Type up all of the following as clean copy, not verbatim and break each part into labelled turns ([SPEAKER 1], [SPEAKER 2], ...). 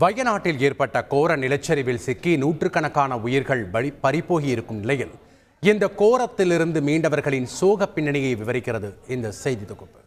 [SPEAKER 1] வயநாட்டில் ஏற்பட்ட கோர நிலச்சரிவில் சிக்கி நூற்றுக்கணக்கான உயிர்கள் பறிபோகி இருக்கும் நிலையில் இந்த கோரத்திலிருந்து மீண்டவர்களின் சோக பின்னணியை விவரிக்கிறது இந்த செய்தி தொகுப்பு.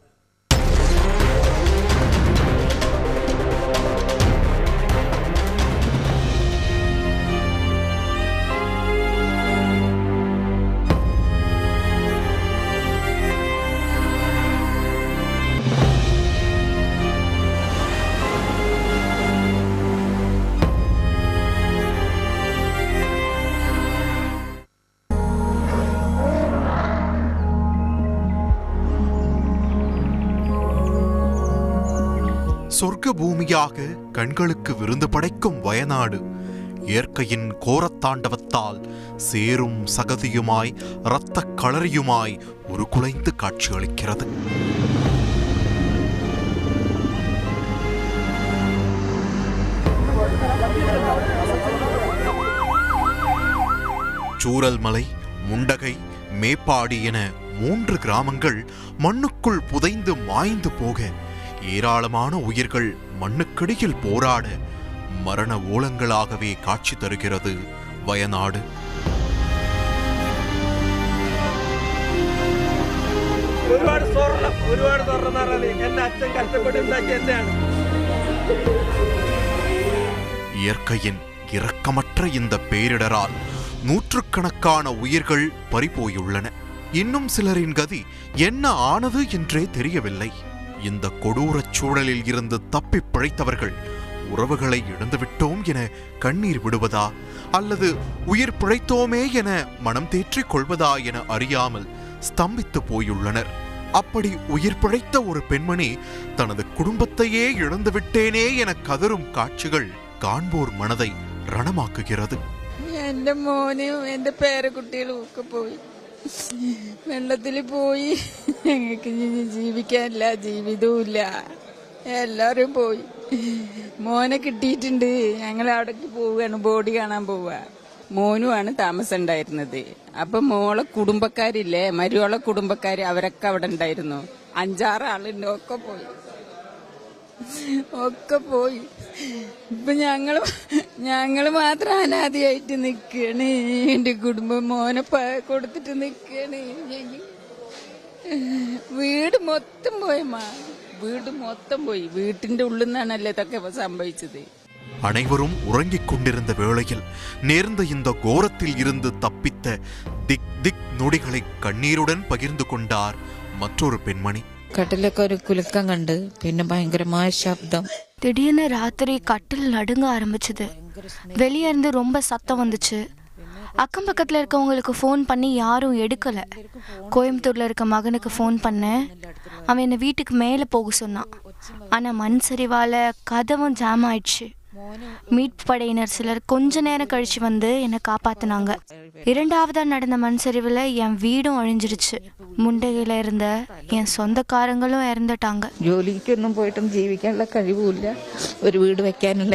[SPEAKER 2] சொர்க்க பூமியாக கண்களுக்கு விருந்து படைக்கும் வயநாடு இயற்கையின் கோரத்தாண்டவத்தால் சேரும் சகதியுமாய் இரத்த களரியுமாய் உருக்குலைந்து காட்சியளிக்கிறது. சூரல்மலை, முண்டகை, மேப்பாடி என 3 கிராமங்கள் மண்ணுக்குள் புதைந்து மாய்ந்து போக ஏராளமான உயிர்கள் மண்ணுக்கடியில் போராட மரண ஓலங்களாகவே காட்சி தருகிறது வயநாடு. இயற்கையின் இரக்கமற்ற இந்த பேரிடரால் நூற்றுக்கணக்கான உயிர்கள் பறிபோயுள்ளன. இன்னும் சிலரின் கதி என்ன ஆனது என்றே தெரியவில்லை. இந்த கொடூரச் சூழலில் இருந்து தப்பி பிழைத்தவர்கள் உறவுகளை இழந்துவிட்டோம் என கண்ணீர் விடுவதா அல்லது உயிர் பிழைத்தோமே என மனம் தேற்றிக் கொள்வதா என அறியாமல் ஸ்தம்பித்து போயுள்ளனர். அப்படி உயிர் பிழைத்த ஒரு பெண்மணி தனது குடும்பத்தையே இழந்துவிட்டேனே என கதறும் காட்சிகள் காண்போர் மனதை ரணமாக்குகிறது.
[SPEAKER 3] എന്റെ മോനും എന്റെ പേരക്കുട്ടികളും ഒക്കെ പോയി, വെള്ളത്തിൽ പോയി. ഞങ്ങൾക്ക് ജീവിക്കാനില്ല, ജീവിതവുമില്ല, എല്ലാവരും പോയി. മോനെ കിട്ടിയിട്ടുണ്ട്. ഞങ്ങൾ അവിടേക്ക് പോവുകയാണ്, ബോഡി കാണാൻ പോവുക. മോനുമാണ് താമസം ഉണ്ടായിരുന്നത്. അപ്പൊ മോളെ കുടുംബക്കാരില്ലേ, മരുവോളെ കുടുംബക്കാര്, അവരൊക്കെ അവിടെ ഉണ്ടായിരുന്നു. 5-6 ആളുണ്ട്. ഒക്കെ പോയി. ഇപ്പൊ ഞങ്ങള് മാത്രം അനാഥയായിട്ട് നിക്കാണ്. എന്റെ കുടുംബം മോനെ കൊടുത്തിട്ട് നിക്കാണ്. വീട് മൊത്തം പോയമ്മാ, വീട് മൊത്തം പോയി. വീട്ടിന്റെ ഉള്ളിൽ നിന്നാണല്ലേ ഇതൊക്കെ സംഭവിച്ചത്.
[SPEAKER 2] அனைவரும் உறங்கிக் கொண்டிருந்த வேளையில் நேர்ந்த இந்த கோரத்தில் இருந்து தப்பித்த திக் நொடிகளை கண்ணீருடன் பகிர்ந்து கொண்டார் மற்றொரு பெண்மணி.
[SPEAKER 4] കട്ടിലൊക്കെ ഒരു കുലുക്കം കണ്ട്, പിന്നെ ഭയങ്കരമായ ശബ്ദം.
[SPEAKER 5] திடீர்னு ராத்திரி கட்டில் நடுங்க ஆரம்பிச்சது. வெளியே இருந்து ரொம்ப சத்தம் வந்துச்சு. அக்கம் பக்கத்தில் இருக்கவங்களுக்கு ஃபோன் பண்ணி யாரும் எடுக்கல. கோயம்புத்தூர்ல இருக்க மகனுக்கு ஃபோன் பண்ணேன். அவன் என்னை வீட்டுக்கு மேலே போக சொன்னான். ஆனால் மண் சரிவால கதவும் ஜாம் ஆயிடுச்சு. மீட்பு படையினர் சிலர் கொஞ்ச நேரம் கழிச்சு வந்து என்னை காப்பாத்தினாங்க. 2ஆவதா நடந்த மண் சரிவில் என் வீடும் அழிஞ்சிருச்சு. முண்டகையில இருந்த என் சொந்தக்காரங்களும் இறந்துட்டாங்க.
[SPEAKER 4] ജോലിക്കൊന്നും പോയിട്ടും ജീവിക്കാനുള്ള കഴിവുമില്ല, ഒരു വീട് വെക്കാനുള്ള.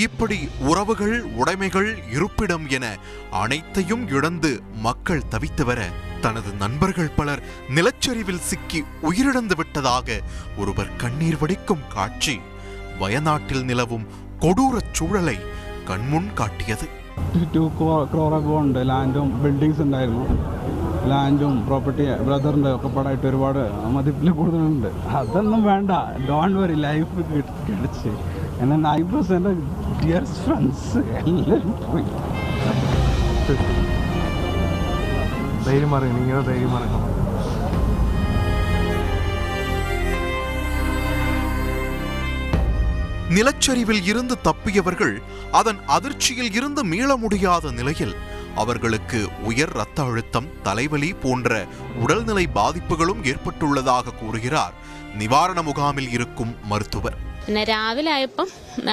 [SPEAKER 2] இப்படி உறவுகள், உடைமைகள், இருப்பிடம் என அனைத்தையும் இழந்து மக்கள் தவித்து வர தனது நண்பர்கள் பலர் நிலச்சரிவில் சிக்கி உயிரிழந்து விட்டதாக ஒருவர் கண்ணீர் வடிக்கும் காட்சி വയനാട്ടിൽ നിലവും കൊടൂരச் സൂഴலை കൺമുൻ കാട്ടിയത്.
[SPEAKER 6] 2 crore ഉണ്ട്. ലാൻഡും ബിൽഡിങ്സ് ഉണ്ടായിരുന്നു. ലാൻഡും പ്രോപ്പർട്ടി ബ്രദറിൻ്റെ ഒക്കെ പടമായിട്ട് ഒരുപാട് മതിപ്പിൽ കൂടുതലുണ്ട്. അതൊന്നും വേണ്ട, ഡോണ്ട് വറി, ലൈഫ് കിടച്ച്. എൻ്റെ നൈബേഴ്സ്, എൻ്റെ ഡിയർസ്റ്റ് ഫ്രണ്ട്സ് എല്ലാവരും പോയി. ധൈര്യം പറയും, നിങ്ങൾ ധൈര്യം പറയണം.
[SPEAKER 2] நிலச்சரிவில் இருந்து தப்பியவர்கள் அதன் அதிர்ச்சியில் இருந்து மீள முடியாத நிலையில் அவர்களுக்கு உயர் இரத்த அழுத்தம், தலைவலி போன்ற உடல்நிலை பாதிப்புகளும் ஏற்பட்டுள்ளதாக கூறுகிறார் நிவாரண முகாமில் இருக்கும் மருத்துவர்.
[SPEAKER 7] പിന്നെ രാവിലെ ആയപ്പം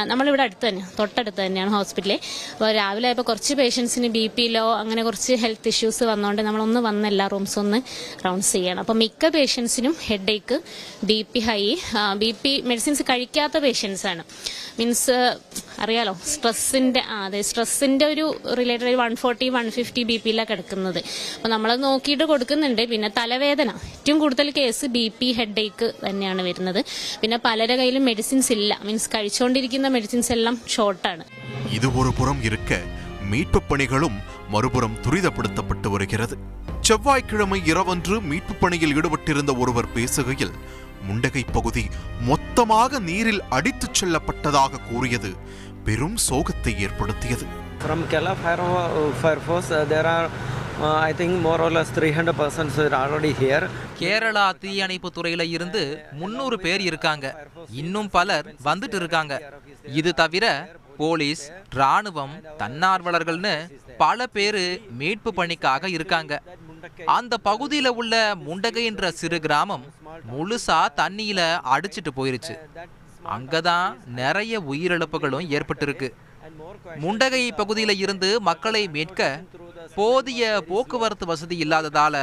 [SPEAKER 7] നമ്മളിവിടെ അടുത്ത് തന്നെ, തൊട്ടടുത്ത് തന്നെയാണ് ഹോസ്പിറ്റലിൽ. അപ്പോൾ രാവിലെ ആയപ്പോൾ കുറച്ച് പേഷ്യൻസിന് BP ലോ അങ്ങനെ കുറച്ച് ഹെൽത്ത് ഇഷ്യൂസ് വന്നുകൊണ്ട് നമ്മളൊന്ന് വന്ന് എല്ലാ റൂംസും ഒന്ന് റൗണ്ട്സ് ചെയ്യണം. അപ്പോൾ മിക്ക പേഷ്യൻസിനും ഹെഡ് ഏക്ക്, BP ഹൈ, BP മെഡിസിൻസ് കഴിക്കാത്ത പേഷ്യൻസാണ്. മീൻസ് അറിയാലോ സ്ട്രെസ്സിന്റെ ഒരു റിലേറ്റഡ് 140, 150 BP എടുക്കുന്നത്. അപ്പൊ നമ്മളത് നോക്കിയിട്ട് കൊടുക്കുന്നുണ്ട്. പിന്നെ തലവേദന ഏറ്റവും കൂടുതൽ കേസ് BP, ഹെഡേക്ക് തന്നെയാണ് വരുന്നത്. പിന്നെ പലരുടെ കയ്യിലും മെഡിസിൻസ് ഇല്ല, മീൻസ് കഴിച്ചുകൊണ്ടിരിക്കുന്ന മെഡിസിൻസ് എല്ലാം ഷോർട്ടാണ്.
[SPEAKER 2] இது ஒரு புறம் இருக்க மீட்புப் பணிகளும் மறுபுறம் துரிதப்படுத்தப்பட்டு வருகிறது. செவ்வாய்க்கிழமை இரவன்று மீட்புப் பணியில் ஈடுபட்டிருந்த ஒருவர் பேசுகையில் முண்டகை பகுதி மொத்தமாக நீரில் அடித்துச் செல்லப்பட்டதாக கூறியது பெரும் சோகத்தை ஏற்படுத்தியது.
[SPEAKER 8] From Kerala Fire Force, there are I think more or less 300 persons are already here.
[SPEAKER 9] Kerala தீயணைப்பு துறையில இருந்து 300 பேர் இருக்காங்க. இன்னும் பலர் வந்துட்டு இருக்காங்க. இது தவிர போலீஸ், ராணுவம், தன்னார்வலர்கள்னு பல பேரு மீட்பு பணிக்காக இருக்காங்க. அந்த பகுதியில உள்ள முண்டகை என்ற சிறு கிராமம் முழுசா தண்ணியில அடிச்சிட்டு போயிருச்சு. அங்கதான் நிறைய உயிரிழப்புகளும் ஏற்பட்டிருக்கு. முண்டகை பகுதியில இருந்து மக்களை மீட்க போதிய போக்குவரத்து வசதி இல்லாததால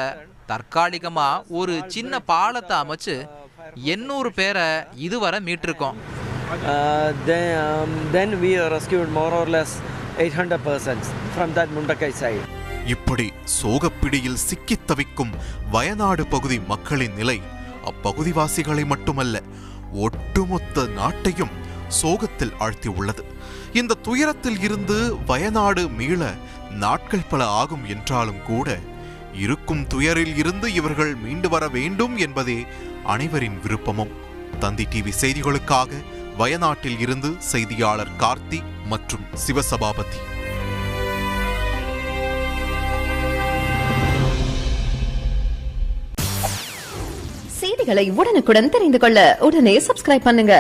[SPEAKER 9] தற்காலிகமா ஒரு சின்ன பாலத்தை அமைச்சு 800 பேரை இதுவரை மீட்டிருக்கோம்.
[SPEAKER 8] Then we rescued more or less 800 persons from that Mundakai side.
[SPEAKER 2] இப்படி சோகப்பிடியில் சிக்கித் தவிக்கும் வயநாடு பகுதி மக்களின் நிலை அப்பகுதிவாசிகளை மட்டுமல்ல, ஒட்டுமொத்த நாட்டையும் சோகத்தில் ஆழ்த்தியுள்ளது. இந்த துயரத்தில் இருந்து வயநாடு மீள நாட்கள் பல ஆகும் என்றாலும் கூட இருக்கும் துயரில் இருந்து இவர்கள் மீண்டு வர வேண்டும் என்பதே அனைவரின் விருப்பமும். தந்தி டிவி செய்திகளுக்காக வயநாட்டில் இருந்து செய்தியாளர் கார்த்தி மற்றும் சிவசபாபதி.
[SPEAKER 10] செய்திகளை உடனுக்குடன் தெரிந்து கொள்ள உடனே சப்ஸ்கிரைப் பண்ணுங்க.